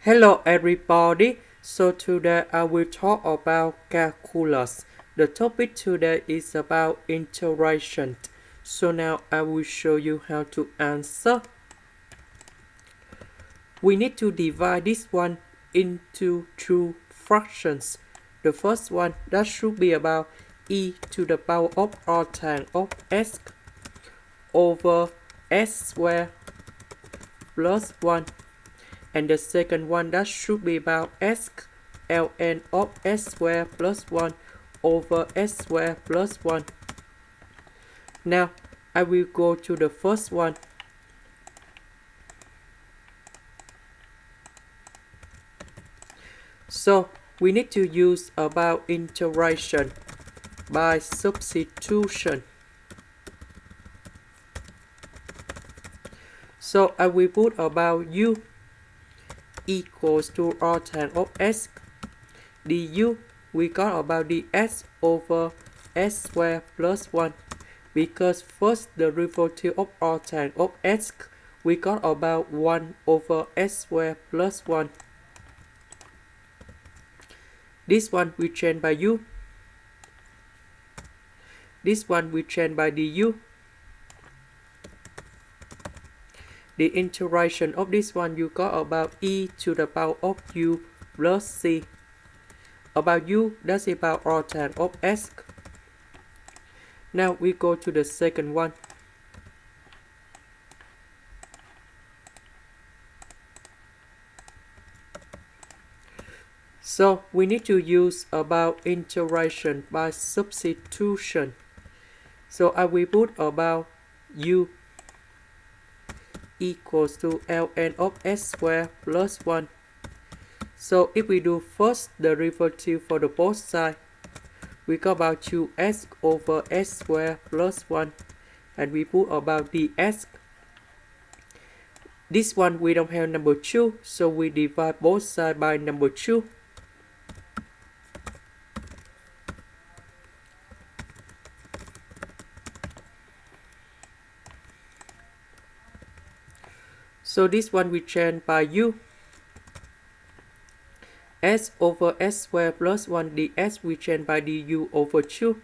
Hello everybody, so today I will talk about calculus. The topic today is about integration. So now I will show you how to answer. We need to divide this one into two fractions. The first one, that should be about e to the power of arctanx of s over s squared plus 1. And the second one, that should be about s ln of s squared plus 1 over s squared plus 1. Now, I will go to the first one. So, we need to use about integration by substitution. So, I will put about u equals to arctanx of s du. We got about ds over s squared plus 1, because first derivative of arctanx of s, we got about 1 over s squared plus 1. This one we change by u. This one we change by du. The integration of this one, you got about e to the power of u plus c. About u, that's about arctanx of s. Now we go to the second one. So we need to use about integration by substitution. So I will put about u equals to ln of s squared plus 1. So if we do first derivative for the both sides, we got about 2s over s squared plus 1, and we put about ds. This one we don't have number 2, so we divide both sides by number 2. So this one we change by u. S over s squared plus 1 ds we change by du over 2.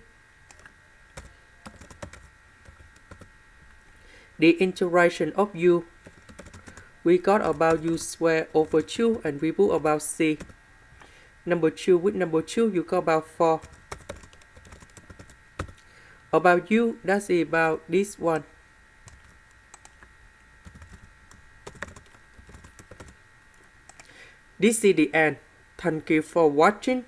The integration of u, we got about u squared over 2, and we put about c. Number 2 with number 2, you got about 4. About u, that's about this one. This is the end. Thank you for watching.